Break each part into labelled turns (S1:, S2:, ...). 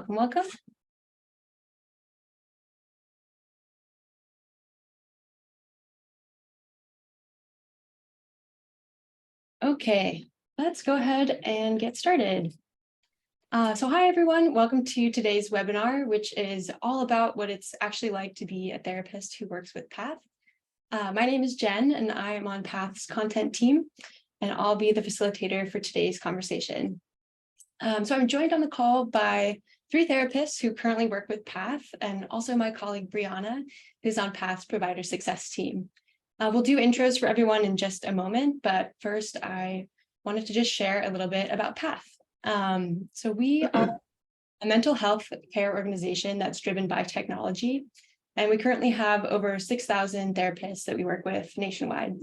S1: welcome, welcome. Okay, let's go ahead and get started. So hi, everyone. Welcome to today's webinar, which is all about what it's actually like to be a therapist who works with PATH. My name is Jen, and I am on PATH's content team, and I'll be the facilitator for today's conversation. So I'm joined on the call by three therapists who currently work with PATH, and also my colleague Brianna, who's on PATH's provider success team. We'll do intros for everyone in just a moment, but first I wanted to just share a little bit about PATH. So we are a mental health care organization that's driven by technology, and we currently have over 6,000 therapists that we work with nationwide.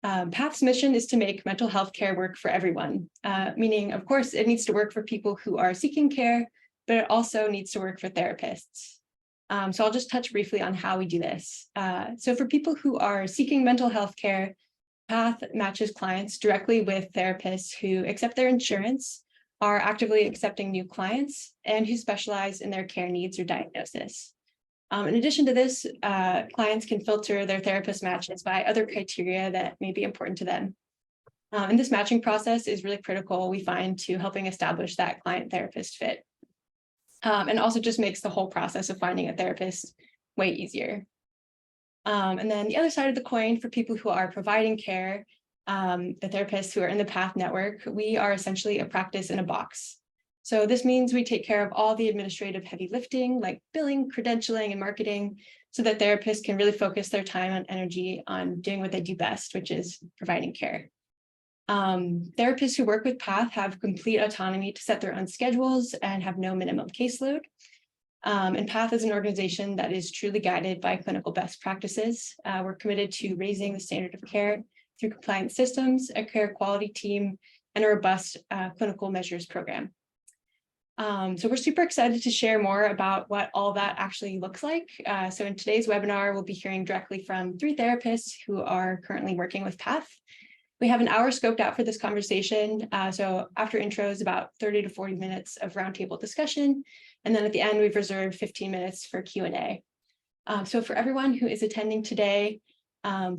S1: PATH's mission is to make mental health care work for everyone, meaning, of course, it needs to work for people who are seeking care, but it also needs to work for therapists. So I'll just touch briefly on how we do this. So for people who are seeking mental health care, PATH matches clients directly with therapists who accept their insurance, are actively accepting new clients, and who specialize in their care needs or diagnosis. In addition to this, clients can filter their therapist matches by other criteria that may be important to them. And this matching process is really critical, we find, to helping establish that client-therapist fit. And also just makes the whole process of finding a therapist way easier. And then the other side of the coin, for people who are providing care, the therapists who are in the PATH network, we are essentially a practice in a box. So this means we take care of all the administrative heavy lifting, like billing, credentialing, and marketing, so that therapists can really focus their time and energy on doing what they do best, which is providing care. Therapists who work with PATH have complete autonomy to set their own schedules and have no minimum caseload. And PATH is an organization that is truly guided by clinical best practices. We're committed to raising the standard of care through compliant systems, a care quality team, and a robust clinical measures program. So we're super excited to share more about what all that actually looks like. So in today's webinar, we'll be hearing directly from three therapists who are currently working with PATH. We have an hour scoped out for this conversation. So after intros, about 30 to 40 minutes of roundtable discussion. And then at the end, we've reserved 15 minutes for Q&A. So for everyone who is attending today,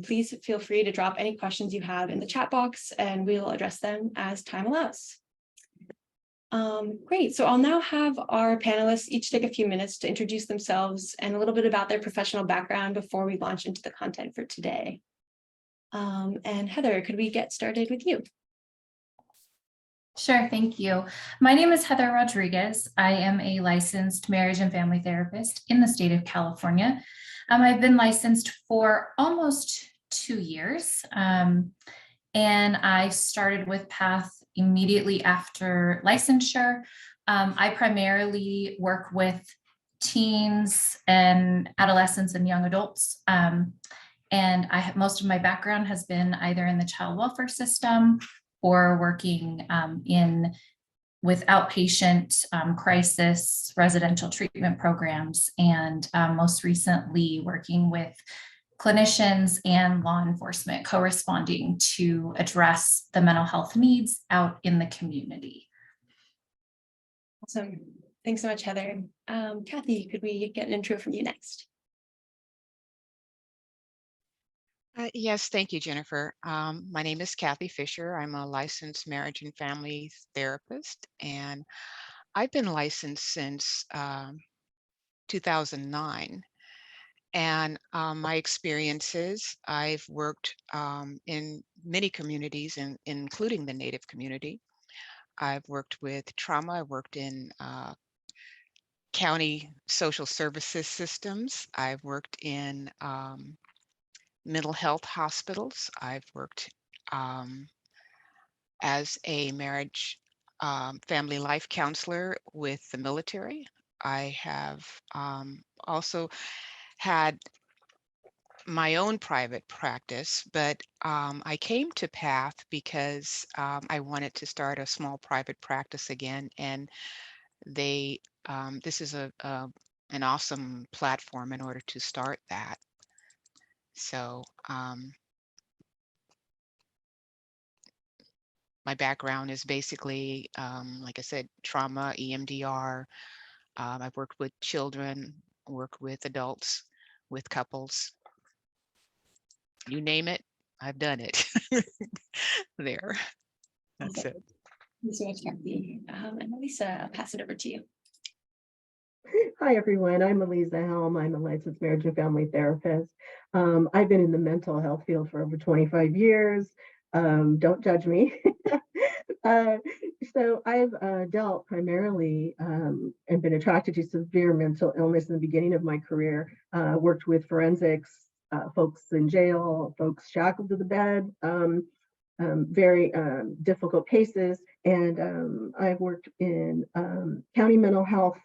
S1: please feel free to drop any questions you have in the chat box, and we'll address them as time allows. Great, so I'll now have our panelists each take a few minutes to introduce themselves and a little bit about their professional background before we launch into the content for today. And Heather, could we get started with you?
S2: Sure, thank you. My name is Heather Rodriguez. I am a licensed marriage and family therapist in the state of California. I've been licensed for almost 2 years, and I started with PATH immediately after licensure. I primarily work with teens and adolescents and young adults. And most of my background has been either in the child welfare system or working with outpatient crisis residential treatment programs, and most recently working with clinicians and law enforcement co-responding to address the mental health needs out in the community.
S1: Awesome. Thanks so much, Heather. Kathy, could we get an intro from you next?
S3: Yes, thank you, Jennifer. My name is Kathy Fisher. I'm a licensed marriage and family therapist, and I've been licensed since 2009. And my experiences, I've worked in many communities, including the Native community. I've worked with trauma. I've worked in county social services systems. I've worked in mental health hospitals. I've worked as a marriage family life counselor with the military. I have also had my own private practice, but I came to PATH because I wanted to start a small private practice again, and this is an awesome platform in order to start that. So my background is basically, like I said, trauma, EMDR, I've worked with children, worked with adults, with couples. You name it, I've done it. There. That's
S1: Awesome.
S3: it.
S1: Thank you so much, Kathy. And Lisa, I'll pass it over to you.
S4: Hi, everyone. I'm Elisa Helm. I'm a licensed marriage and family therapist. I've been in the mental health field for over 25 years. Don't judge me. uh, so I've dealt primarily and been attracted to severe mental illness in the beginning of my career. Worked with forensics, folks in jail, folks shackled to the bed, very difficult cases. And I've worked in county mental health,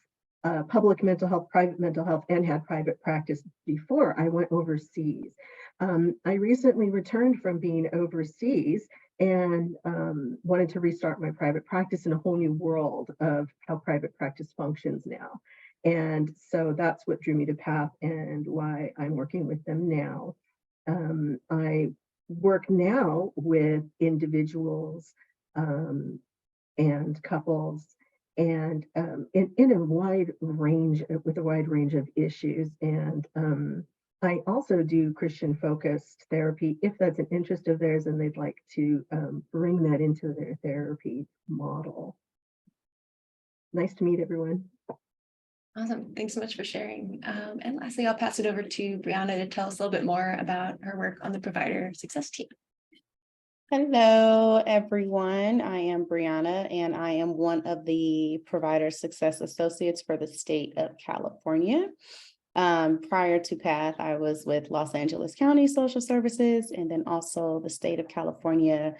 S4: public mental health, private mental health, and had private practice before I went overseas. I recently returned from being overseas and wanted to restart my private practice in a whole new world of how private practice functions now. And so that's what drew me to PATH and why I'm working with them now. I work now with individuals and couples and in a wide range, with a wide range of issues. And I also do Christian focused therapy if that's an interest of theirs and they'd like to bring that into their therapy model. Nice to meet everyone.
S1: Awesome. Thanks so much for sharing. And lastly, I'll pass it over to Brianna to tell us a little bit more about her work on the provider success team.
S5: Hello, everyone. I am Brianna, and I am one of the Provider Success Associates for the state of California. Prior to PATH, I was with Los Angeles County Social Services and then also the state of California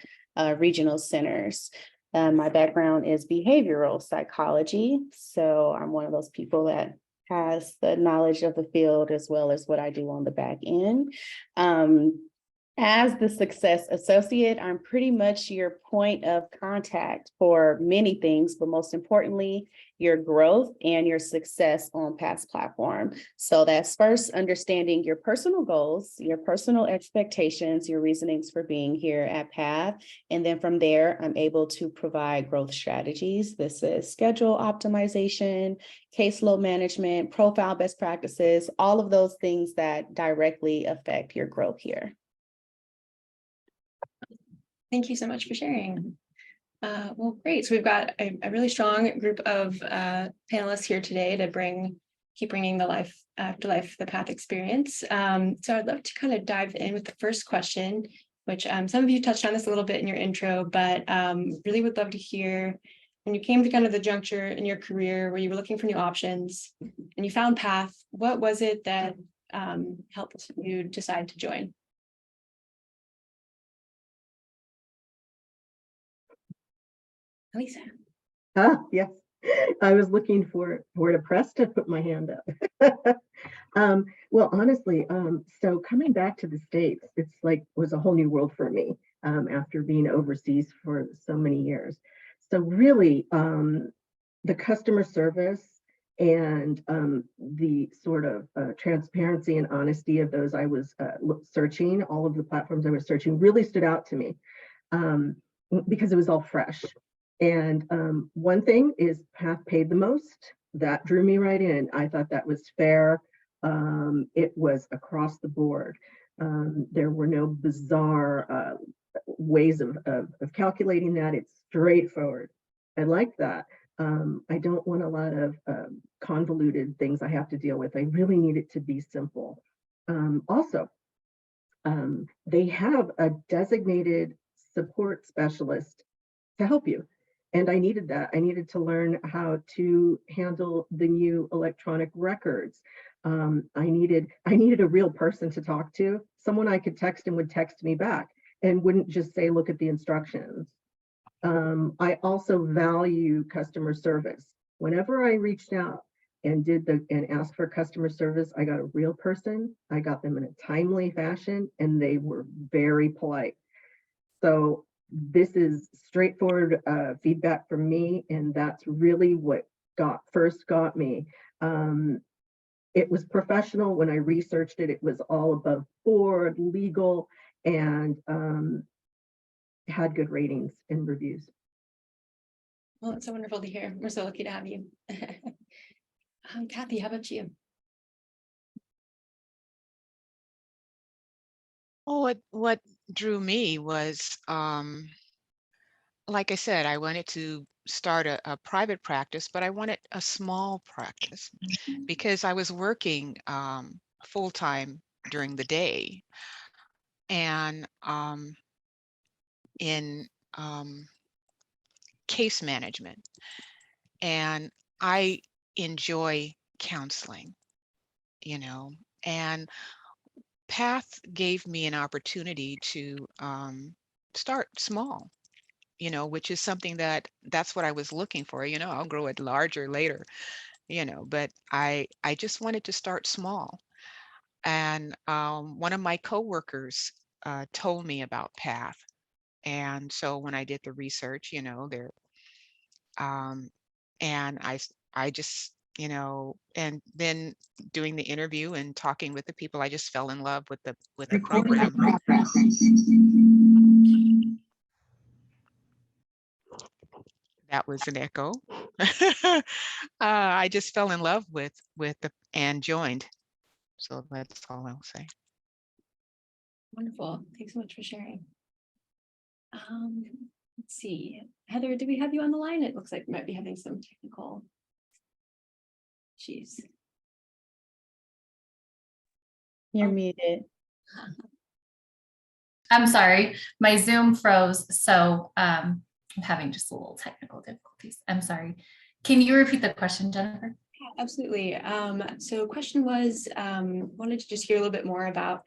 S5: regional centers. My background is behavioral psychology, so I'm one of those people that has the knowledge of the field as well as what I do on the back end. As the success associate, I'm pretty much your point of contact for many things, but most importantly, your growth and your success on PATH's platform. So that's first understanding your personal goals, your personal expectations, your reasonings for being here at PATH. And then from there, I'm able to provide growth strategies. This is schedule optimization, caseload management, profile best practices, all of those things that directly affect your growth here.
S1: Thank you so much for sharing. Well, great. So we've got a really strong group of panelists here today to keep bringing the the PATH experience. So I'd love to kind of dive in with the first question, which some of you touched on this a little bit in your intro, but really would love to hear when you came to kind of the juncture in your career where you were looking for new options and you found PATH, what was it that helped you decide to join? Lisa.
S4: Yes, I was looking for where to press to put my hand up. Well, honestly, so coming back to the States, it's like was a whole new world for me after being overseas for so many years. So really, the customer service and the sort of transparency and honesty of those I was searching, all of the platforms I was searching really stood out to me because it was all fresh. And one thing is PATH paid the most. That drew me right in. I thought that was fair. It was across the board. There were no bizarre ways of calculating that. It's straightforward. I like that. I don't want a lot of convoluted things I have to deal with. I really need it to be simple. Also, they have a designated support specialist to help you. And I needed that. I needed to learn how to handle the new electronic records. I needed a real person to talk to, someone I could text and would text me back and wouldn't just say, look at the instructions. I also value customer service. Whenever I reached out and asked for customer service, I got a real person. I got them in a timely fashion and they were very polite. So this is straightforward feedback from me, and that's really what first got me. It was professional. When I researched it, it was all above board, legal, and had good ratings and reviews.
S1: Well, it's so wonderful to hear. We're so lucky to have you. Kathy, how about you?
S3: Oh, what drew me was, like I said, I wanted to start a private practice, but I wanted a small practice because I was working full time during the day and in case management. And I enjoy counseling, you know, and Path gave me an opportunity to start small, which is something that's what I was looking for. I'll grow it larger later, but I just wanted to start small. And one of my coworkers told me about Path. And so when I did the research, there, um, and I just, and then doing the interview and talking with the people, I just fell in love with the
S4: Recording in
S3: program.
S4: progress.
S3: That was an echo. I just fell in love with the and joined. So that's all I'll say.
S1: Wonderful. Thanks so much for sharing. Let's see. Heather, do we have you on the line? It looks like we might be having some technical issues.
S5: You're
S1: Oh.
S5: muted.
S2: I'm sorry, my Zoom froze, so I'm having just a little technical difficulties. I'm sorry. Can you repeat the question, Jennifer?
S1: Yeah, absolutely. So question was, wanted to just hear a little bit more about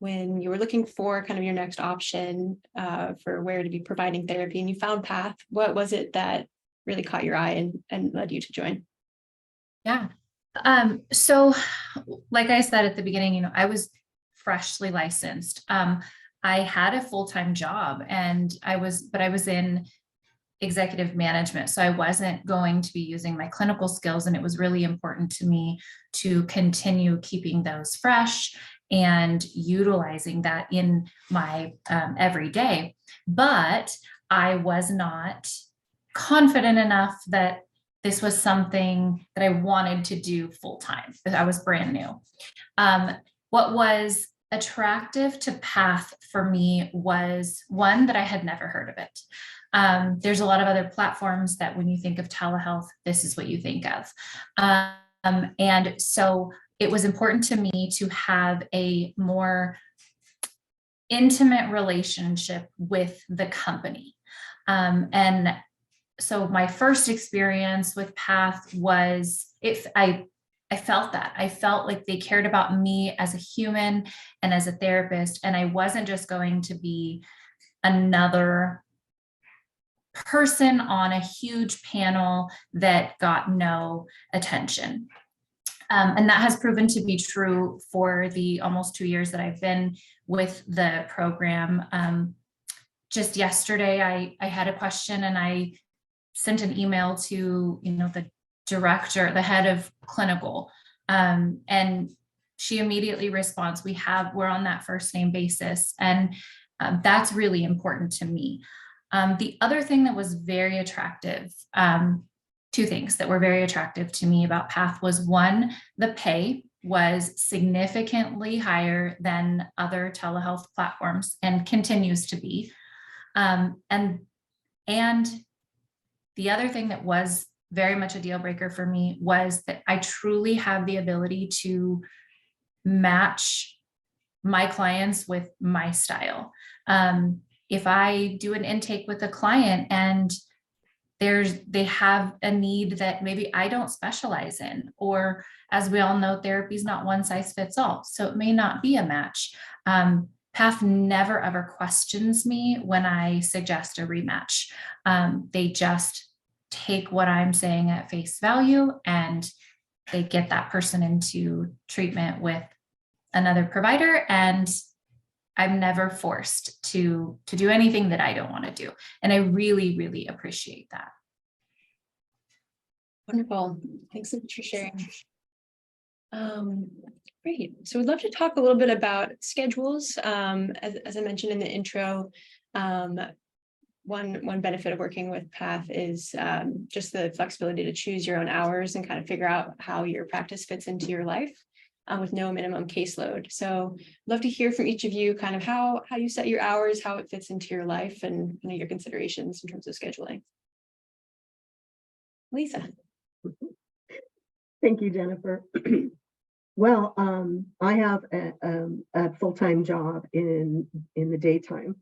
S1: when you were looking for kind of your next option for where to be providing therapy and you found Path. What was it that really caught your eye and led you to join?
S2: Yeah. So like I said at the beginning, I was freshly licensed. I had a full-time job and I was in executive management. So I wasn't going to be using my clinical skills. And it was really important to me to continue keeping those fresh and utilizing that in my everyday. But I was not confident enough that this was something that I wanted to do full time. I was brand new. What was attractive to Path for me was one, that I had never heard of it. There's a lot of other platforms that when you think of telehealth, this is what you think of. And so it was important to me to have a more intimate relationship with the company. And so my first experience with Path was I felt that. I felt like they cared about me as a human and as a therapist. And I wasn't just going to be another person on a huge panel that got no attention. And that has proven to be true for the almost 2 years that I've been with the program. Just yesterday, I had a question and I sent an email to, the director, the head of clinical, and she immediately responds, we're on that first name basis. And that's really important to me. The other thing that was very attractive, two things that were very attractive to me about Path was one, the pay was significantly higher than other telehealth platforms and continues to be. And the other thing that was very much a deal breaker for me was that I truly have the ability to match my clients with my style. If I do an intake with a client and they have a need that maybe I don't specialize in, or as we all know, therapy is not one size fits all. So it may not be a match. Path never ever questions me when I suggest a rematch. They just take what I'm saying at face value and they get that person into treatment with another provider. And I'm never forced to do anything that I don't want to do. And I really, really appreciate that.
S1: Wonderful. Thanks so much for sharing. Great. So we'd love to talk a little bit about schedules. As I mentioned in the intro, one benefit of working with Path is just the flexibility to choose your own hours and kind of figure out how your practice fits into your life with no minimum caseload. So love to hear from each of you kind of how you set your hours, how it fits into your life, and your considerations in terms of scheduling. Lisa.
S4: Thank you, Jennifer. Well, I have a full-time job in the daytime,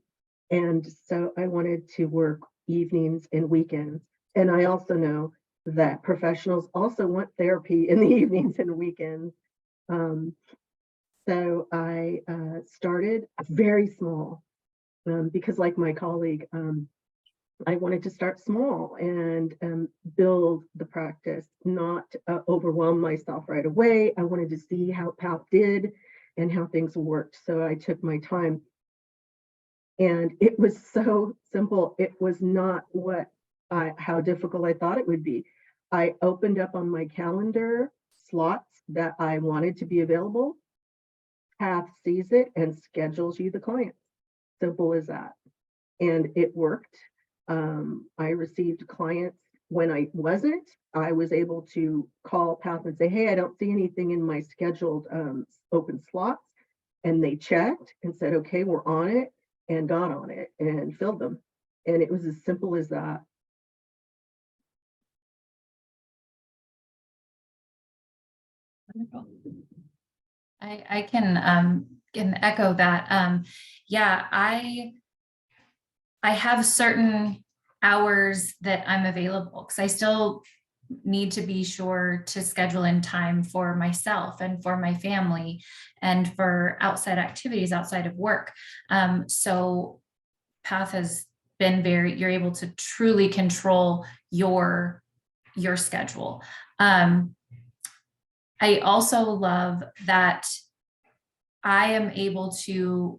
S4: and so I wanted to work evenings and weekends. And I also know that professionals also want therapy in the evenings and weekends. So I started very small because, like my colleague, I wanted to start small and build the practice, not overwhelm myself right away. I wanted to see how PAP did and how things worked. So I took my time. And it was so simple. It was not how difficult I thought it would be. I opened up on my calendar slots that I wanted to be available. PAP sees it and schedules you the client. Simple as that. And it worked. I received clients when I wasn't. I was able to call PAP and say, hey, I don't see anything in my scheduled open slots. And they checked and said, okay, we're on it, and got on it and filled them. And it was as simple as that.
S1: Wonderful.
S2: I can echo that. Yeah, I have certain hours that I'm available because I still need to be sure to schedule in time for myself and for my family and for outside activities outside of work. So Path has been you're able to truly control your schedule. I also love that I am able to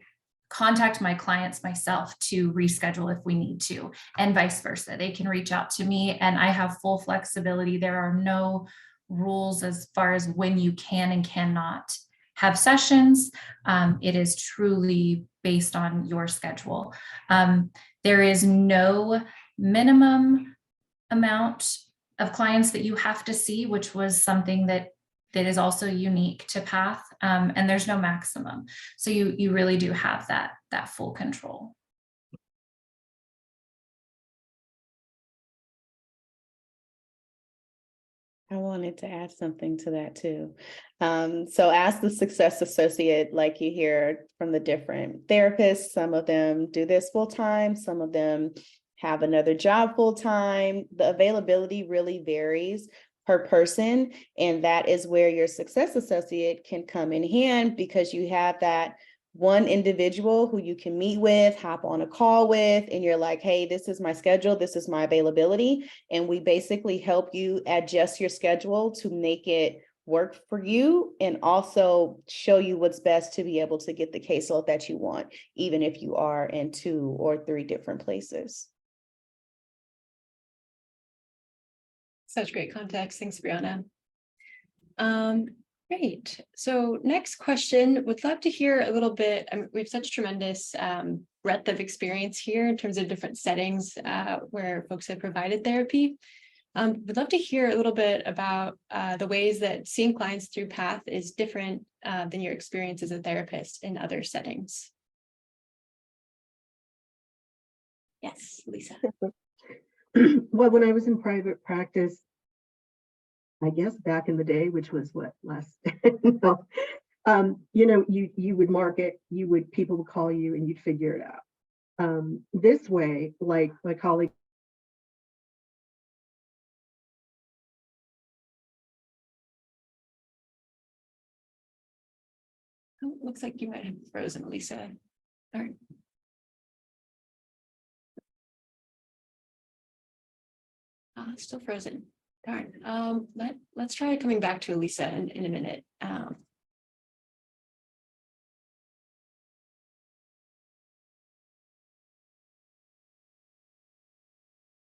S2: contact my clients myself to reschedule if we need to, and vice versa. They can reach out to me and I have full flexibility. There are no rules as far as when you can and cannot have sessions. It is truly based on your schedule. There is no minimum amount of clients that you have to see, which was something that is also unique to Path, and there's no maximum. So you really do have that full control.
S5: I wanted to add something to that too. So as the success associate, like you hear from the different therapists, some of them do this full time, some of them have another job full time. The availability really varies per person. And that is where your success associate can come in hand, because you have that one individual who you can meet with, hop on a call with, and you're like, hey, this is my schedule, this is my availability. And we basically help you adjust your schedule to make it work for you and also show you what's best to be able to get the caseload that you want, even if you are in 2 or 3 different places.
S1: Such great context. Thanks, Brianna. Great. So next question, would love to hear a little bit. We have such tremendous breadth of experience here in terms of different settings where folks have provided therapy. Would love to hear a little bit about the ways that seeing clients through Path is different than your experience as a therapist in other settings. Yes, Lisa.
S4: Well, when I was in private practice, I guess back in the day, which was what, last, no, you would market, people would call you and you'd figure it out. This way, like my colleague.
S1: Oh, looks like you might have frozen, Lisa. Darn. Still frozen. Darn. Let's try coming back to Elisa in a minute.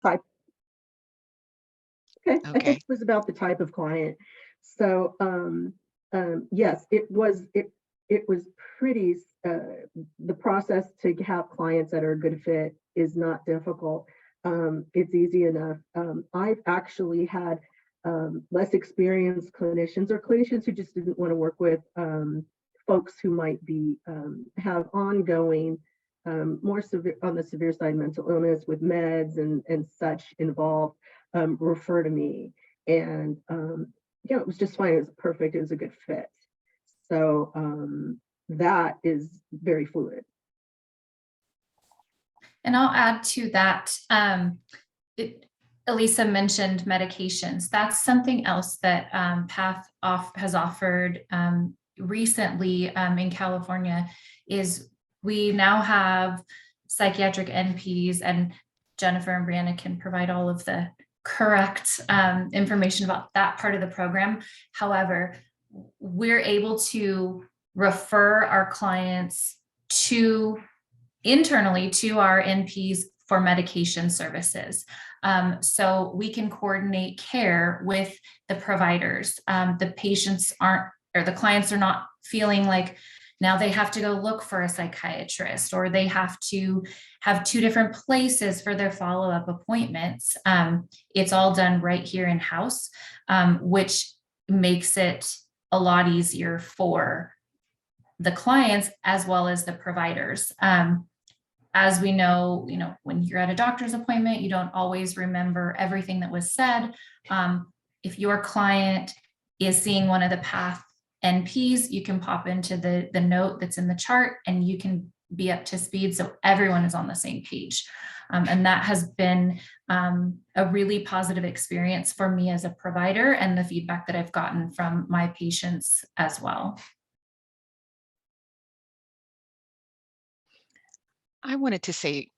S4: Type. Okay. I think
S3: Okay.
S4: it was about the type of client. So yes, it was pretty the process to have clients that are a good fit is not difficult. It's easy enough. I've actually had less experienced clinicians or clinicians who just didn't want to work with folks who might be have ongoing more severe on the severe side mental illness with meds and such involved, refer to me. And it was just fine. It was perfect. It was a good fit. So that is very fluid.
S2: And I'll add to that. Elisa mentioned medications. That's something else that Path has offered recently in California. Is we now have psychiatric NPs, and Jennifer and Brianna can provide all of the correct information about that part of the program. However, we're able to refer our clients internally to our NPs for medication services. So we can coordinate care with the providers. The patients or the clients are not feeling like now they have to go look for a psychiatrist, or they have to have 2 different places for their follow-up appointments. It's all done right here in-house, which makes it a lot easier for the clients as well as the providers. As we know, when you're at a doctor's appointment, you don't always remember everything that was said. If your client is seeing one of the Path NPs, you can pop into the note that's in the chart and you can be up to speed so everyone is on the same page. And that has been a really positive experience for me as a provider, and the feedback that I've gotten from my patients as well.
S3: I wanted to say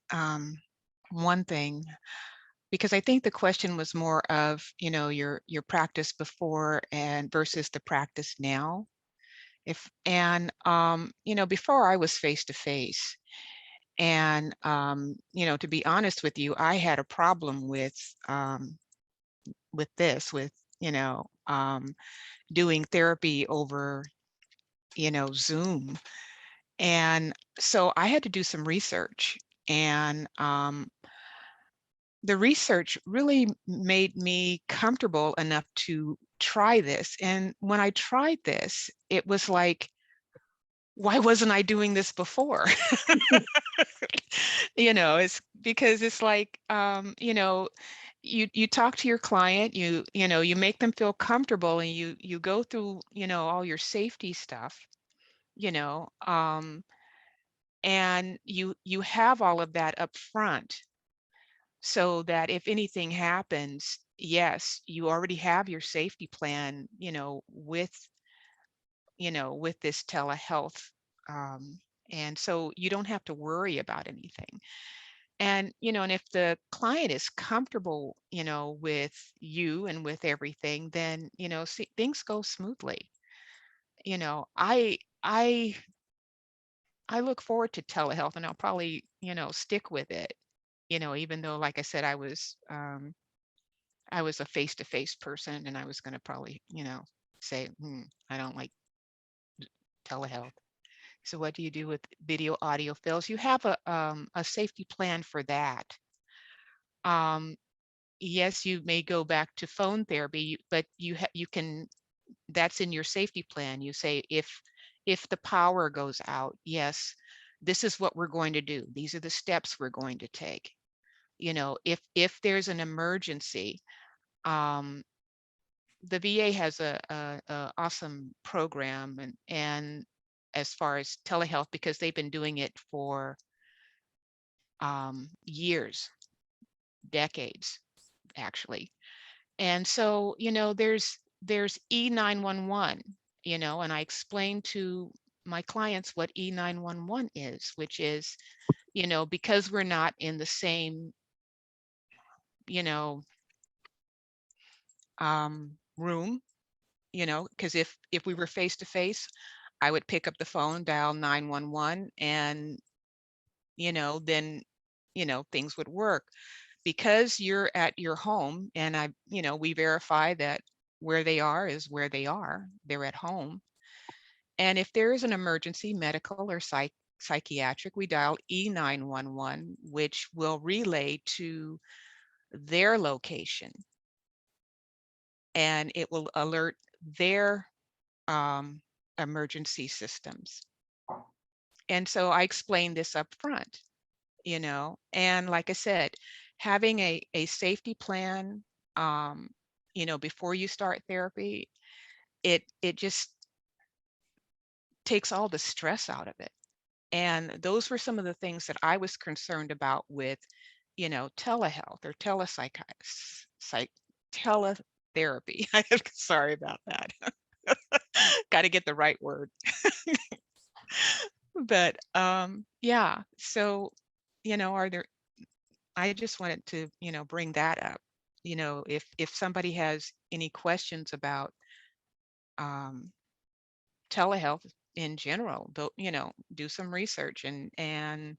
S3: one thing, because I think the question was more of, your practice before and versus the practice now. Before I was face to face, and to be honest with you, I had a problem with doing therapy over, Zoom. And so I had to do some research, and the research really made me comfortable enough to try this. And when I tried this, it was like, why wasn't I doing this before? It's because it's like, you talk to your client, you make them feel comfortable, and you go through, all your safety stuff, and you have all of that up front, so that if anything happens, yes, you already have your safety plan, with this telehealth. And so you don't have to worry about anything. And, and if the client is comfortable, with you and with everything, then, things go smoothly. I look forward to telehealth, and I'll probably, stick with it, even though, like I said, I was a face-to-face person, and I was going to probably, say, I don't like telehealth. So what do you do with video audio fields? You have a safety plan for that. Yes, you may go back to phone therapy, but you can, that's in your safety plan. You say, if the power goes out, yes, this is what we're going to do. These are the steps we're going to take. If there's an emergency, the VA has a awesome program, and as far as telehealth, because they've been doing it for years, decades, actually. And so, there's E911, and I explained to my clients what E911 is, which is, because we're not in the same, room, because if we were face to face, I would pick up the phone, dial 911, and then things would work. Because you're at your home, and we verify that where they are is where they are, they're at home. And if there is an emergency, medical or psychiatric, we dial E911, which will relay to their location, and it will alert their emergency systems. And so I explained this up front, and like I said, having a safety plan, before you start therapy, it just takes all the stress out of it. And those were some of the things that I was concerned about with, telehealth or teletherapy. Sorry about that. Got to get the right word. But yeah, so, I just wanted to, bring that up. If somebody has any questions about telehealth in general, do some research and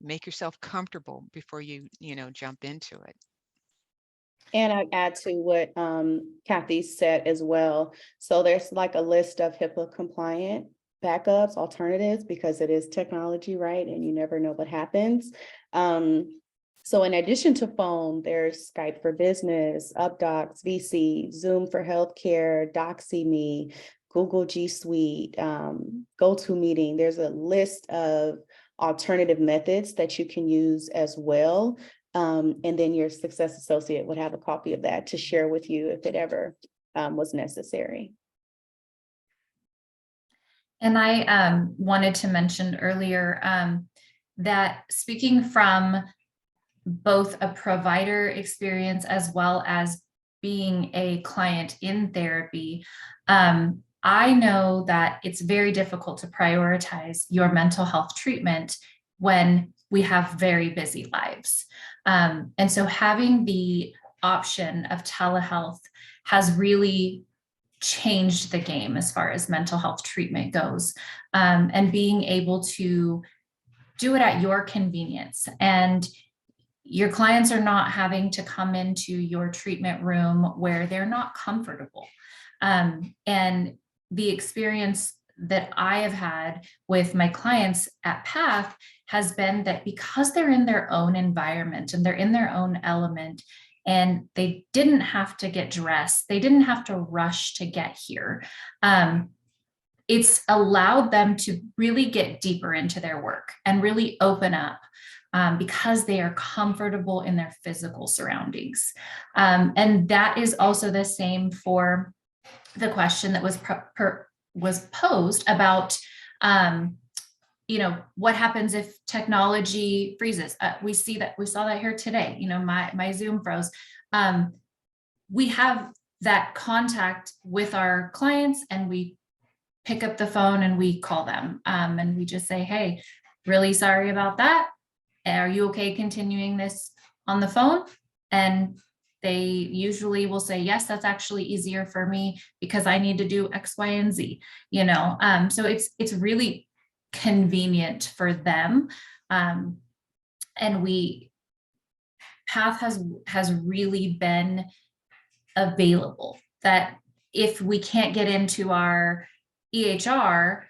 S3: make yourself comfortable before you jump into it.
S5: And I add to what Kathy said as well. So there's like a list of HIPAA compliant backups, alternatives, because it is technology, right? And you never know what happens. So in addition to phone, there's Skype for Business, UpDocs, VC, Zoom for Healthcare, DoxyMe, Google G Suite, GoToMeeting. There's a list of alternative methods that you can use as well. And then your success associate would have a copy of that to share with you if it ever was necessary.
S2: And I wanted to mention earlier that speaking from both a provider experience as well as being a client in therapy, I know that it's very difficult to prioritize your mental health treatment when we have very busy lives. And so having the option of telehealth has really changed the game as far as mental health treatment goes, and being able to do it at your convenience. And your clients are not having to come into your treatment room where they're not comfortable. And the experience that I have had with my clients at Path has been that because they're in their own environment and they're in their own element, and they didn't have to get dressed, they didn't have to rush to get here. It's allowed them to really get deeper into their work and really open up because they are comfortable in their physical surroundings. And that is also the same for the question that was posed about, what happens if technology freezes? We saw that here today. My Zoom froze. We have that contact with our clients, and we pick up the phone and we call them, and we just say, hey, really sorry about that. Are you okay continuing this on the phone? And they usually will say, yes, that's actually easier for me because I need to do X, Y, and Z, so it's really convenient for them. And Path has really been available, that if we can't get into our EHR,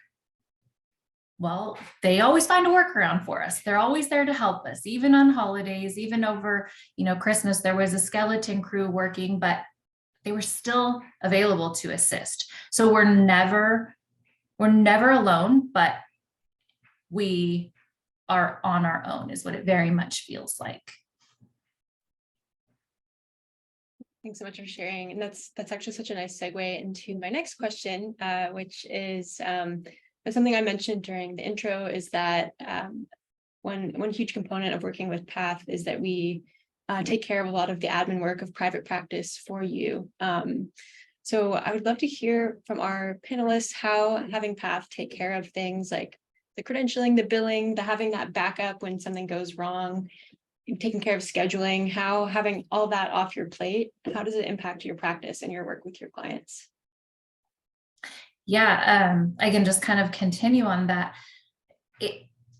S2: well, they always find a workaround for us. They're always there to help us, even on holidays, even over, Christmas. There was a skeleton crew working, but they were still available to assist. So we're never alone, but we are on our own, is what it very much feels like.
S1: Thanks so much for sharing. And that's actually such a nice segue into my next question, which is something I mentioned during the intro, is that one huge component of working with Path is that we take care of a lot of the admin work of private practice for you. So I would love to hear from our panelists how having Path take care of things like the credentialing, the billing, the having that backup when something goes wrong, taking care of scheduling, how having all that off your plate, how does it impact your practice and your work with your clients?
S2: Yeah, I can just kind of continue on that.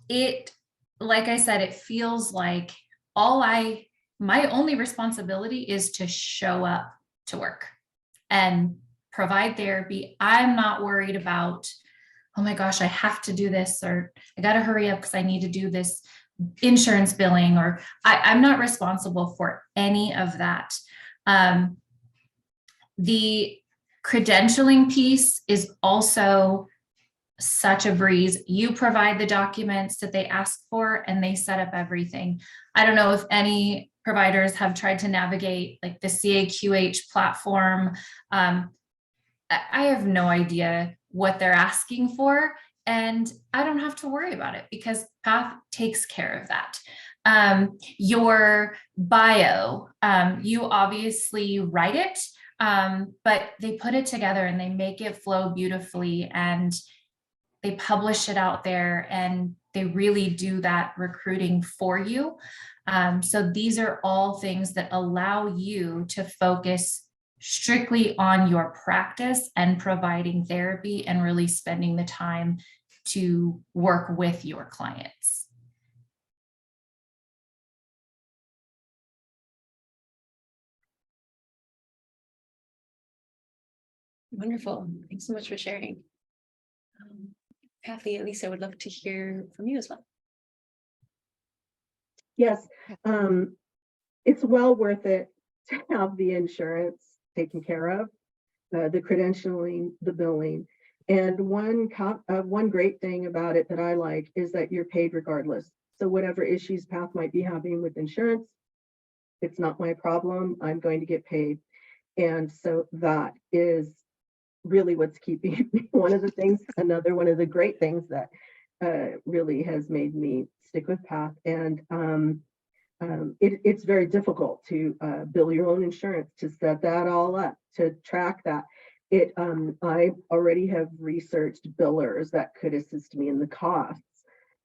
S2: It like I said, it feels like my only responsibility is to show up to work and provide therapy. I'm not worried about oh my gosh, I have to do this, or I got to hurry up because I need to do this insurance billing, or I'm not responsible for any of that. The credentialing piece is also such a breeze. You provide the documents that they ask for and they set up everything. I don't know if any providers have tried to navigate like the CAQH platform. I have no idea what they're asking for, and I don't have to worry about it because Path takes care of that. Your bio, you obviously write it, but they put it together and they make it flow beautifully, and they publish it out there, and they really do that recruiting for you. So these are all things that allow you to focus strictly on your practice and providing therapy and really spending the time to work with your clients.
S1: Wonderful. Thanks so much for sharing. Kathy, Lisa, would love to hear from you as well.
S4: Yes, it's well worth it to have the insurance taken care of, the credentialing, the billing. And one great thing about it that I like is that you're paid regardless. So whatever issues Path might be having with insurance, it's not my problem. I'm going to get paid. And so that is really what's keeping me. One of the great things that really has made me stick with Path. And it's very difficult to bill your own insurance, to set that all up, to track that. I already have researched billers that could assist me in the costs.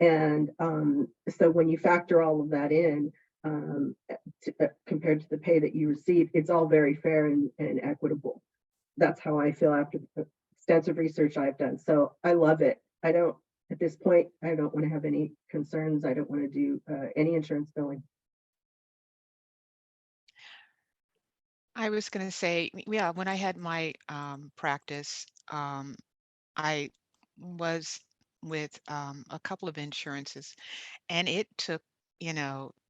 S4: And so when you factor all of that in, compared to the pay that you receive, it's all very fair and equitable. That's how I feel after the extensive research I've done. So I love it. At this point, I don't want to have any concerns. I don't want to do any insurance billing.
S3: I was going to say, yeah, when I had my practice, I was with a couple of insurances, and it took,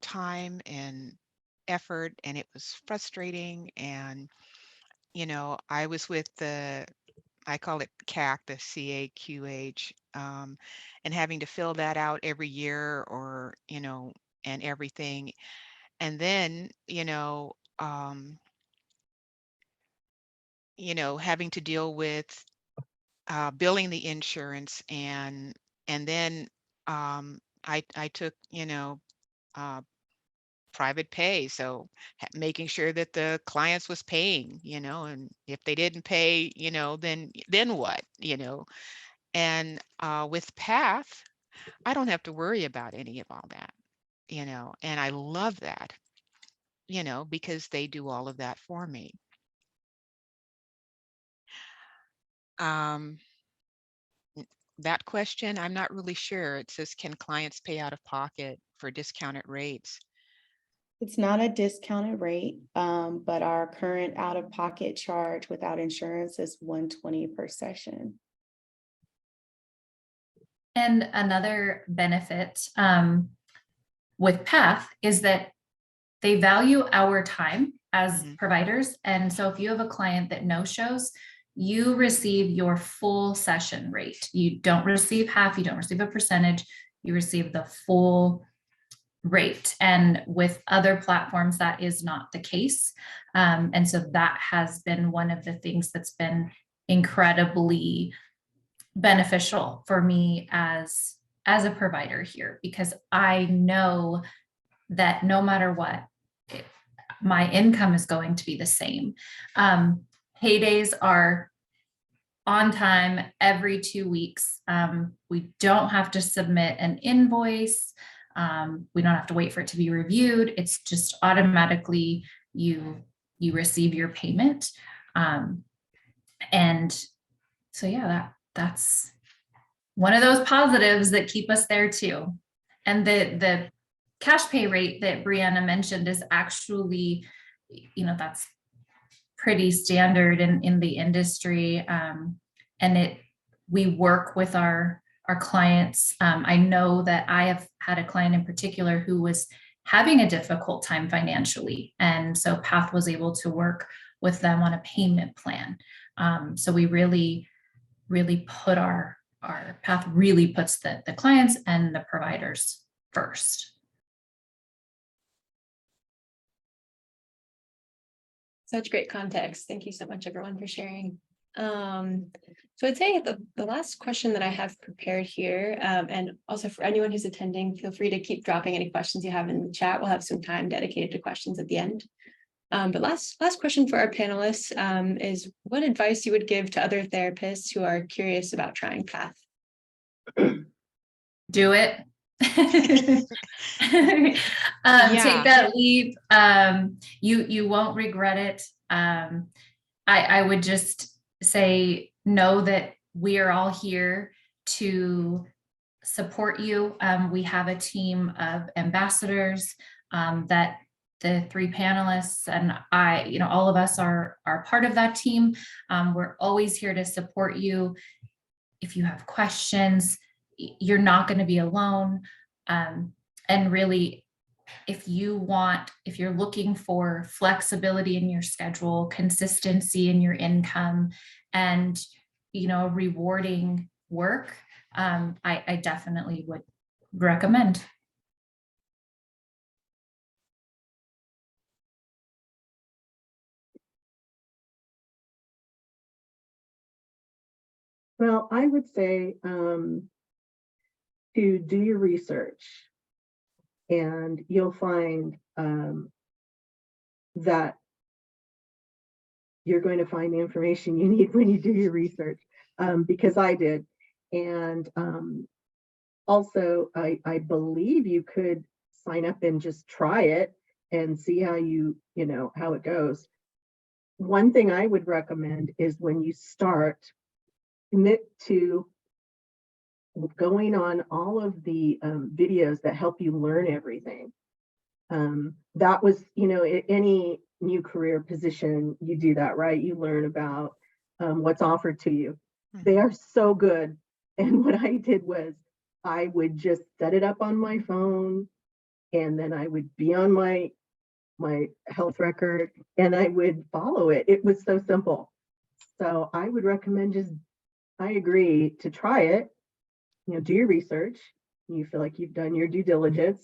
S3: time and effort, and it was frustrating. And, I was with I call it CAC, the CAQH, and having to fill that out every year, or, and everything. And then, having to deal with billing the insurance, and then I took, uh, private pay, so making sure that the clients was paying, and if they didn't pay, then what, and with Path, I don't have to worry about any of all that, and I love that, because they do all of that for me. Um, that question, I'm not really sure. It says, can clients pay out of pocket for discounted rates?
S5: It's not a discounted rate, but our current out-of-pocket charge without insurance is $120 per session.
S2: And another benefit with Path is that they value our time as providers. And so if you have a client that no-shows, you receive your full session rate. You don't receive half, you don't receive a percentage, you receive the full rate. And with other platforms, that is not the case. And so that has been one of the things that's been incredibly beneficial for me as a provider here, because I know that no matter what, my income is going to be the same. Paydays are on time every 2 weeks. We don't have to submit an invoice. We don't have to wait for it to be reviewed. It's just automatically you receive your payment. And so yeah, that's one of those positives that keep us there too. And the cash pay rate that Brianna mentioned is actually, that's pretty standard in the industry. And we work with our clients. I know that I have had a client in particular who was having a difficult time financially. And so Path was able to work with them on a payment plan. So we really put our Path really puts the clients and the providers first.
S1: Such great context. Thank you so much, everyone, for sharing. So I'd say the last question that I have prepared here, and also for anyone who's attending, feel free to keep dropping any questions you have in the chat. We'll have some time dedicated to questions at the end. But last question for our panelists is what advice you would give to other therapists who are curious about trying Path?
S2: Do it.
S3: Yeah.
S2: Take that leap. You won't regret it. I would just say, know that we are all here to support you. We have a team of ambassadors that the three panelists and I, all of us are part of that team. We're always here to support you. If you have questions, you're not going to be alone. And really, if you're looking for flexibility in your schedule, consistency in your income, and rewarding work, I definitely would recommend.
S4: Well, I would say to do your research, and you'll find that you're going to find the information you need when you do your research, because I did. And also, I believe you could sign up and just try it and see how how it goes. One thing I would recommend is when you start, commit to going on all of the videos that help you learn everything. That was, any new career position, you do that, right? You learn about what's offered to you. They are so good. And what I did was I would just set it up on my phone, and then I would be on my health record, and I would follow it. It was so simple. So I would recommend I agree to try it. Do your research. You feel like you've done your due diligence,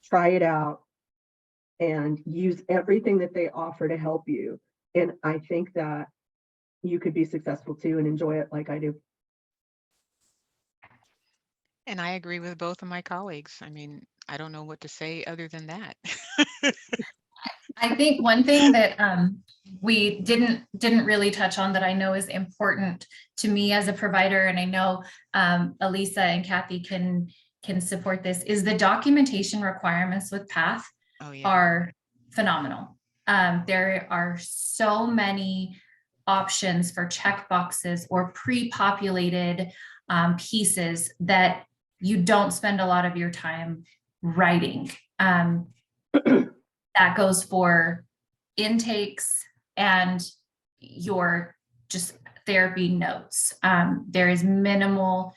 S4: try it out, and use everything that they offer to help you. And I think that you could be successful too and enjoy it like I do.
S3: And I agree with both of my colleagues. I mean, I don't know what to say other than that.
S2: I think one thing that we didn't really touch on that I know is important to me as a provider, and I know Elisa and Kathy can support this, is the documentation requirements with Path are phenomenal. There are so many options for check boxes or pre-populated pieces that you don't spend a lot of your time writing. That goes for intakes and your just therapy notes. There is minimal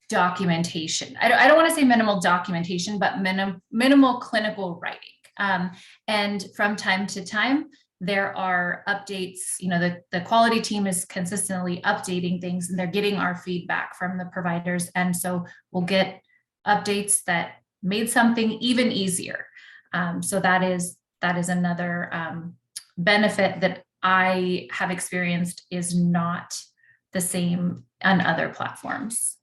S2: documentation. I don't want to say minimal documentation, but minimal clinical writing. And from time to time, there are updates. The quality team is consistently updating things, and they're getting our feedback from the providers. And so we'll get updates that made something even easier. So that is another benefit that I have experienced is not the same on other platforms.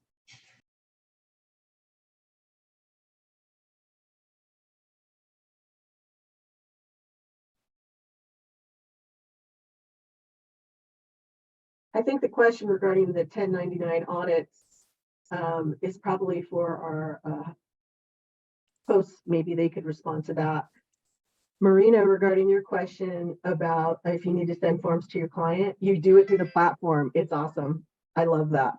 S4: I think the question regarding the 1099 audits is probably for our hosts. Maybe they could respond to that. Marina, regarding your question about if you need to send forms to your client, you do it through the platform. It's awesome. I love that.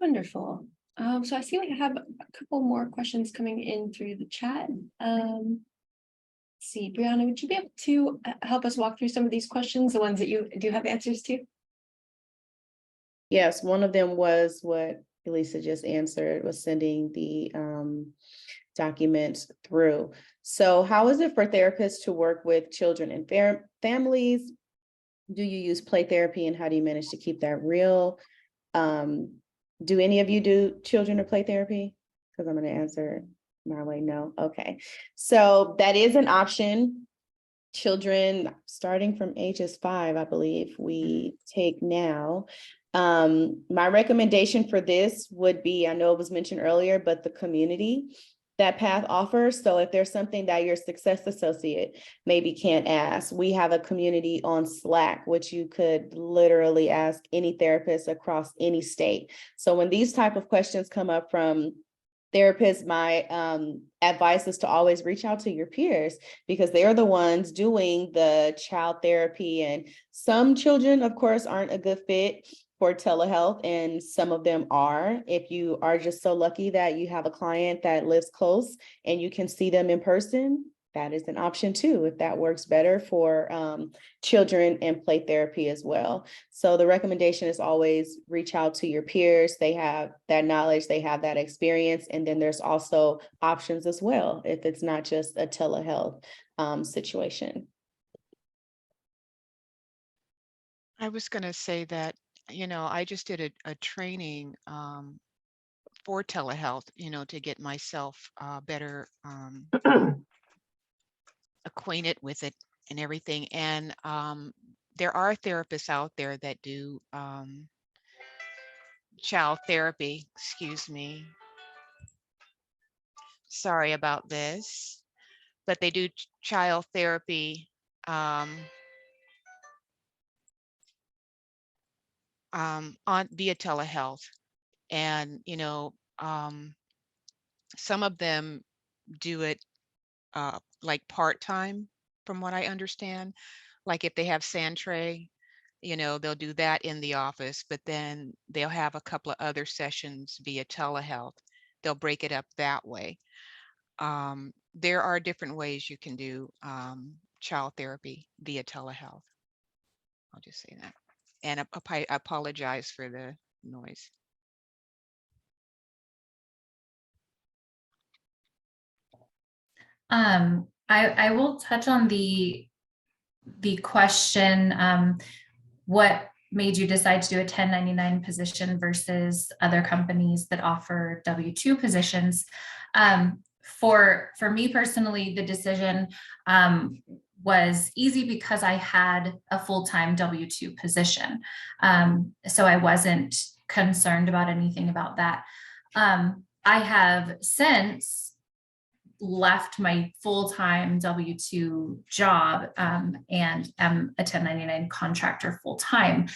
S1: Wonderful. So I see we have a couple more questions coming in through the chat. Let's see, Brianna, would you be able to help us walk through some of these questions, the ones that you do have answers to?
S5: Yes, one of them was what Elisa just answered, was sending the documents through. So how is it for therapists to work with children and families? Do you use play therapy, and how do you manage to keep that real? Do any of you do children or play therapy? Because I'm going to answer my way, no. Okay, so that is an option. Children starting from ages 5, I believe we take now. My recommendation for this would be, I know it was mentioned earlier, but the community that path offers. So if there's something that your success associate maybe can't ask, we have a community on Slack, which you could literally ask any therapist across any state. So when these type of questions come up from therapists, my advice is to always reach out to your peers, because they are the ones doing the child therapy. And some children, of course, aren't a good fit for telehealth, and some of them are. If you are just so lucky that you have a client that lives close and you can see them in person, that is an option too, if that works better for children and play therapy as well. So the recommendation is always reach out to your peers. They have that knowledge, they have that experience. And then there's also options as well, if it's not just a telehealth situation.
S3: I was going to say that, I just did a training for telehealth, to get myself better acquainted with it and everything. And there are therapists out there that do child therapy. Excuse me. Sorry about this, but they do child therapy on via telehealth. And some of them do it like part-time, from what I understand. Like if they have Santray, they'll do that in the office, but then they'll have a couple of other sessions via telehealth. They'll break it up that way. There are different ways you can do child therapy via telehealth. I'll just say that. And I apologize for the noise.
S2: I will touch on the question, what made you decide to do a 1099 position versus other companies that offer W-2 positions? For me personally, the decision was easy because I had a full-time W-2 position. So I wasn't concerned about anything about that. I have since left my full-time W-2 job and am a 1099 contractor full-time.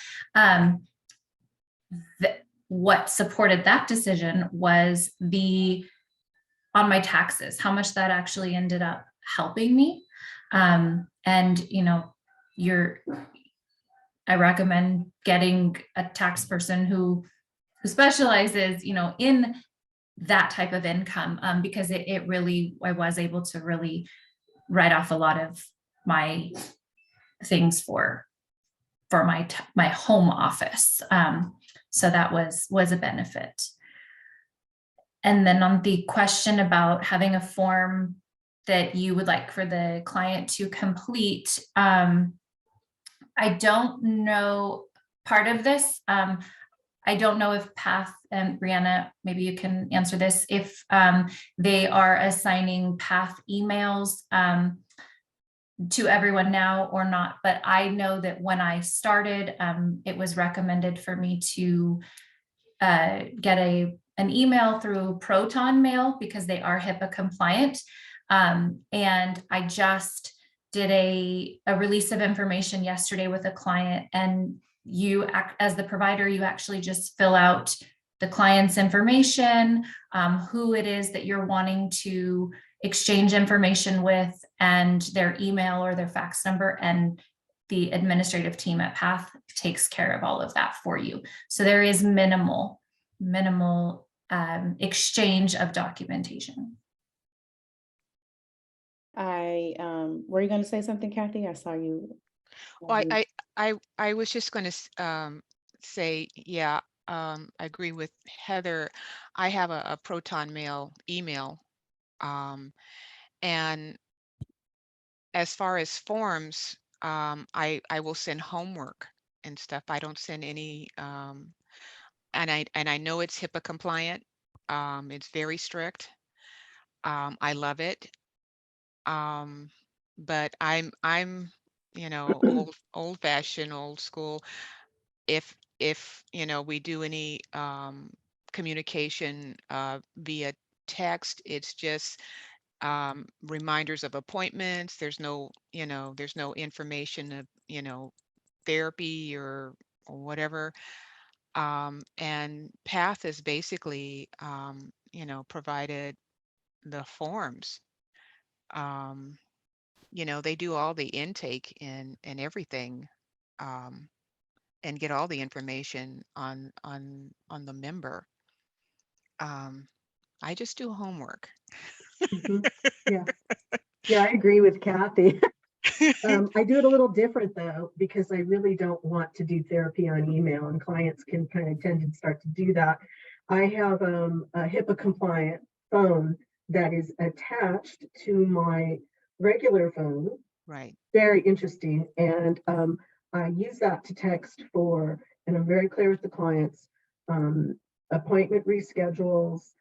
S2: What supported that decision was on my taxes, how much that actually ended up helping me. And I recommend getting a tax person who specializes, in that type of income, because I was able to really write off a lot of my things for my home office. So that was a benefit. And then on the question about having a form that you would like for the client to complete, I don't know part of this. I don't know if Path, and Brianna, maybe you can answer this, if they are assigning Path emails to everyone now or not. But I know that when I started, it was recommended for me to get an email through Proton Mail because they are HIPAA compliant. And I just did a release of information yesterday with a client, and you, as the provider, you actually just fill out the client's information, who it is that you're wanting to exchange information with, and their email or their fax number, and the administrative team at Path takes care of all of that for you. So there is minimal exchange of documentation.
S5: Were you going to say something, Kathy? I saw you.
S3: Well, I was just going to say, yeah, I agree with Heather. I have a Proton Mail email, and as far as forms, I will send homework and stuff. I don't send any, and I know it's HIPAA compliant. It's very strict. I love it. But I'm old fashioned, old school. If we do any communication via text, it's just reminders of appointments. There's no information of therapy or whatever. And Path is basically provided the forms. They do all the intake and everything, and get all the information on the member. I just do homework.
S4: Mhm. Yeah. Yeah, I agree with Kathy. I do it a little different though, because I really don't want to do therapy on email, and clients can kind of tend to start to do that. I have a HIPAA compliant phone that is attached to my regular phone.
S3: Right.
S4: Very interesting. And I use that to text for, and I'm very clear with the clients, appointment reschedules,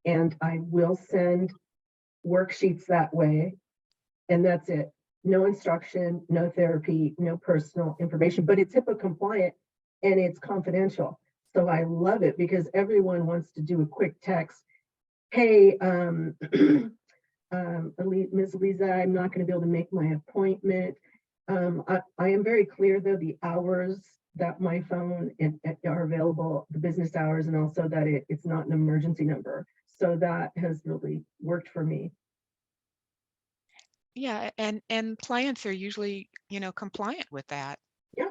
S4: and I will send worksheets that way. And that's it. No instruction, no therapy, no personal information, but it's HIPAA compliant and it's confidential. So I love it because everyone wants to do a quick text. Hey, Ms. Lisa, I'm not going to be able to make my appointment. I am very clear though, the hours that my phone are available, the business hours, and also that it's not an emergency number. So that has really worked for me.
S3: Yeah, and clients are usually, compliant with that.
S4: Yeah.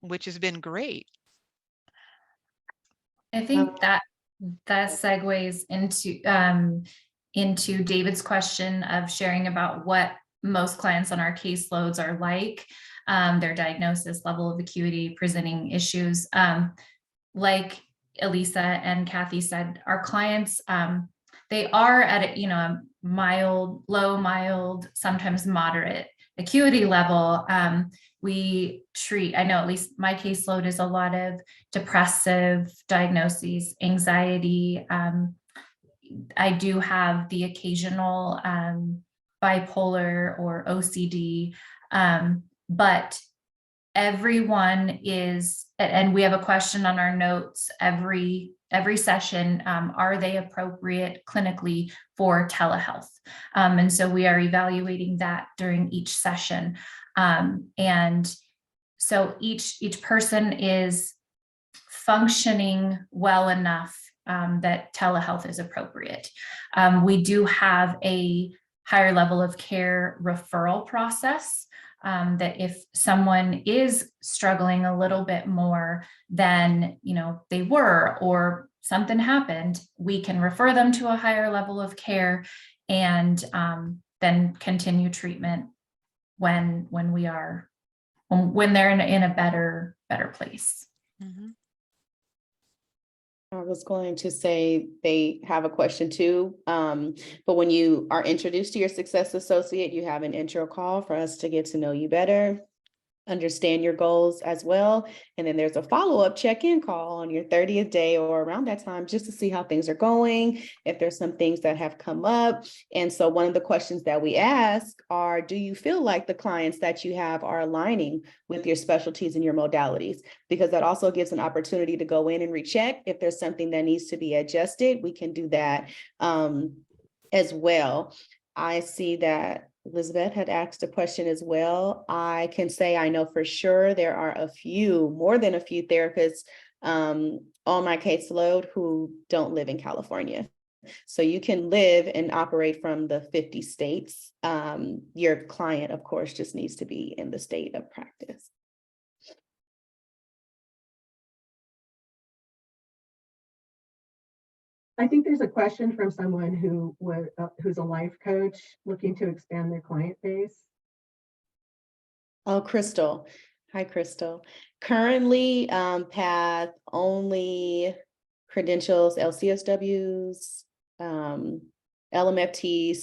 S3: Which has been great.
S2: I think that segues into David's question of sharing about what most clients on our caseloads are like, their diagnosis, level of acuity, presenting issues. Like Elisa and Kathy said, our clients, they are at a mild, low, mild, sometimes moderate acuity level. We treat, I know at least my caseload is a lot of depressive diagnoses, anxiety. I do have the occasional bipolar or OCD, but everyone is, and we have a question on our notes every session, are they appropriate clinically for telehealth? And so we are evaluating that during each session. And so each person is functioning well enough that telehealth is appropriate. We do have a higher level of care referral process, that if someone is struggling a little bit more than they were, or something happened, we can refer them to a higher level of care and then continue treatment when they're in a better place.
S3: Mm-hmm.
S5: I was going to say they have a question too, but when you are introduced to your success associate, you have an intro call for us to get to know you better, understand your goals as well. And then there's a follow-up check-in call on your 30th day or around that time, just to see how things are going, if there's some things that have come up. And so one of the questions that we ask are, do you feel like the clients that you have are aligning with your specialties and your modalities? Because that also gives an opportunity to go in and recheck. If there's something that needs to be adjusted, we can do that as well. I see that Elizabeth had asked a question as well. I can say I know for sure there are more than a few therapists on my caseload who don't live in California. So you can live and operate from the 50 states. Your client, of course, just needs to be in the state of practice.
S4: I think there's a question from someone who's a life coach looking to expand their client base.
S5: Oh, Crystal. Hi, Crystal. Currently, Path only credentials, LCSWs, LMFTs,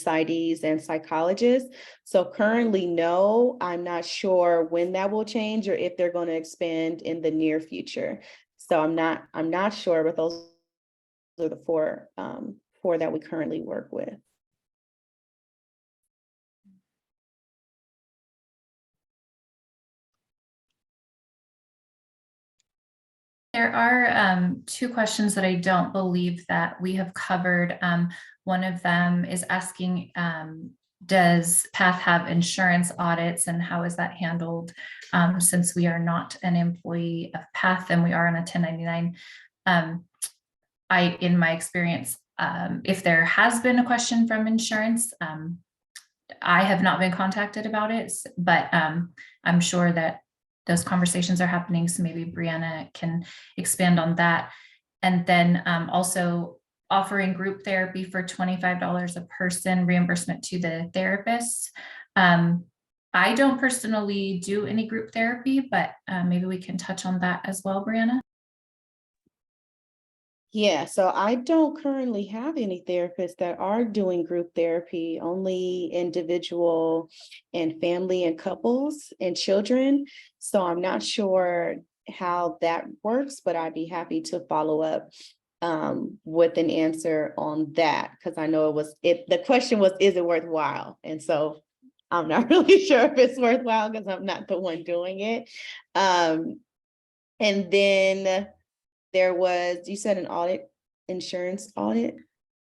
S5: PsyDs, and psychologists. So currently, no, I'm not sure when that will change or if they're going to expand in the near future. So I'm not sure, but those are the four that we currently work with.
S2: There are two questions that I don't believe that we have covered. One of them is asking, does PATH have insurance audits and how is that handled? Since we are not an employee of PATH and we are on a 1099. In my experience, if there has been a question from insurance, I have not been contacted about it, but I'm sure that those conversations are happening. So maybe Brianna can expand on that. And then also offering group therapy for $25 a person, reimbursement to the therapists. I don't personally do any group therapy, but maybe we can touch on that as well, Brianna.
S5: Yeah, so I don't currently have any therapists that are doing group therapy, only individual and family and couples and children. So I'm not sure how that works, but I'd be happy to follow up with an answer on that, because I know the question was, is it worthwhile? And so I'm not really sure if it's worthwhile because I'm not the one doing it. And then there was, you said insurance audit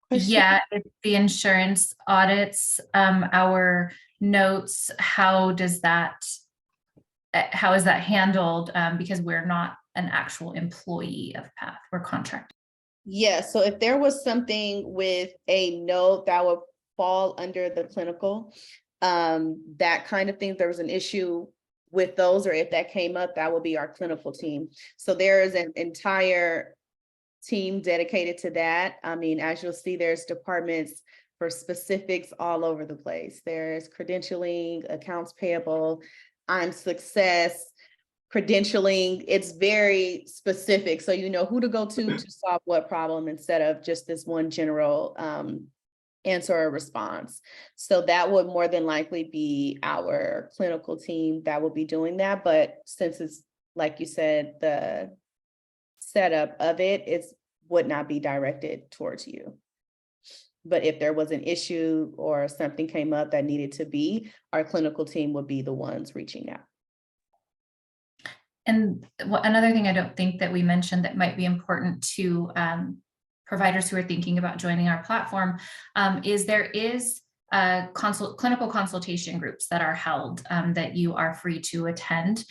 S5: question?
S2: Yeah, it's the insurance audits, our notes, how is that handled? Because we're not an actual employee of PATH, we're contracted.
S5: Yeah, so if there was something with a note that would fall under the clinical, that kind of thing, if there was an issue with those, or if that came up, that would be our clinical team. So there is an entire team dedicated to that. I mean, as you'll see, there's departments for specifics all over the place. There's credentialing, accounts payable, on success, credentialing. It's very specific. So you know who to go to solve what problem instead of just this one general answer or response. So that would more than likely be our clinical team that will be doing that. But since it's, like you said, the setup of it would not be directed towards you. But if there was an issue or something came up that needed to be, our clinical team would be the ones reaching out.
S2: And another thing I don't think that we mentioned that might be important to providers who are thinking about joining our platform is there is clinical consultation groups that are held that you are free to attend.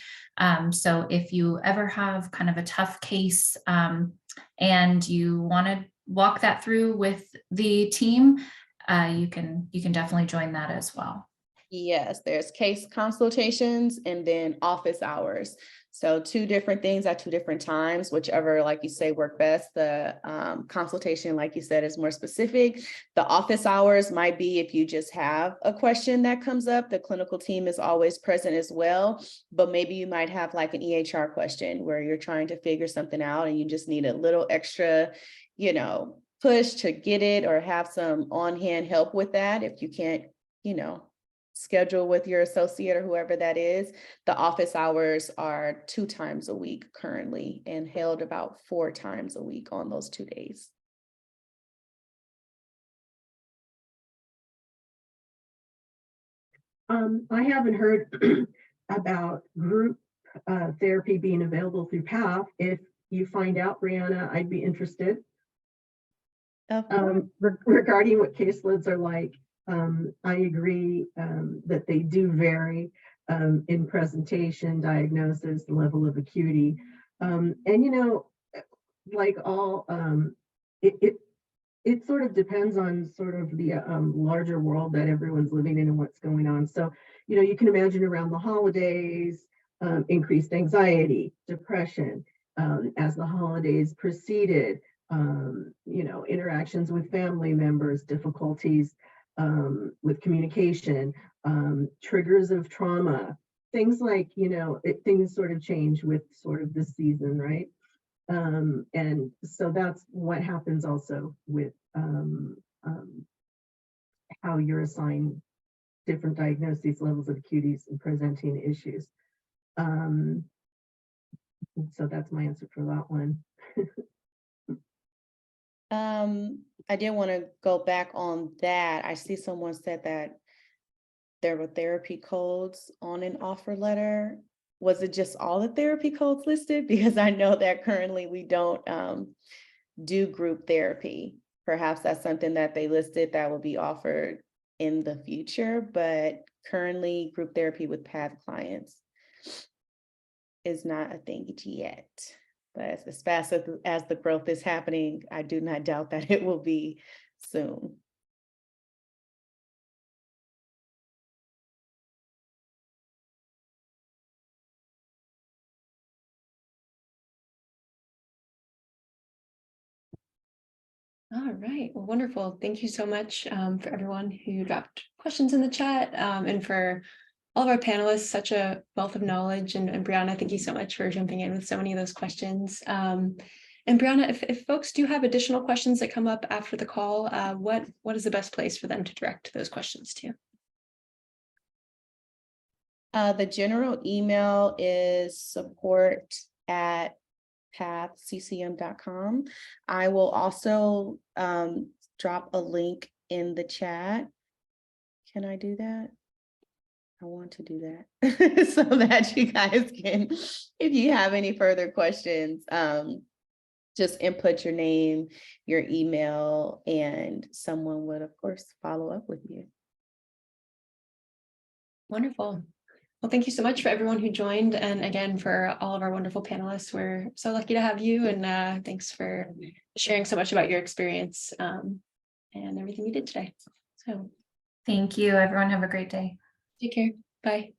S2: So if you ever have kind of a tough case and you want to walk that through with the team, you can definitely join that as well.
S5: Yes, there's case consultations and then office hours. So two different things at two different times, whichever, like you say, work best. The consultation, like you said, is more specific. The office hours might be if you just have a question that comes up, the clinical team is always present as well. But maybe you might have like an EHR question where you're trying to figure something out and you just need a little extra, push to get it, or have some on-hand help with that. If you can't, schedule with your associate or whoever that is. The office hours are 2 times a week currently and held about 4 times a week on those 2 days.
S4: I haven't heard about group therapy being available through PATH. If you find out, Brianna, I'd be interested. Regarding what caseloads are like, I agree that they do vary in presentation, diagnosis, level of acuity. And, like all, it sort of depends on sort of the larger world that everyone's living in and what's going on. So, you can imagine around the holidays, increased anxiety, depression, as the holidays proceeded, interactions with family members, difficulties with communication, triggers of trauma, things like, things sort of change with sort of the season, right? And so that's what happens also with how you're assigned different diagnoses, levels of acuities, and presenting issues. So that's my answer for that one.
S5: I did want to go back on that. I see someone said that there were therapy codes on an offer letter. Was it just all the therapy codes listed? Because I know that currently we don't do group therapy. Perhaps that's something that they listed that will be offered in the future, but currently group therapy with PATH clients is not a thing yet. But as fast as the growth is happening, I do not doubt that it will be soon.
S1: All right, well, wonderful. Thank you so much for everyone who dropped questions in the chat and for all of our panelists, such a wealth of knowledge. And Brianna, thank you so much for jumping in with so many of those questions. And Brianna, if folks do have additional questions that come up after the call, what is the best place for them to direct those questions to?
S5: The general email is support@pathccm.com. I will also drop a link in the chat. Can I do that? I want to do that so that you guys can, if you have any further questions, just input your name, your email, and someone would, of course, follow up with you.
S1: Wonderful. Well, thank you so much for everyone who joined. And again, for all of our wonderful panelists, we're so lucky to have you. And thanks for sharing so much about your experience and everything you did today. So
S2: Thank you, everyone. Have a great day.
S1: take care. Bye.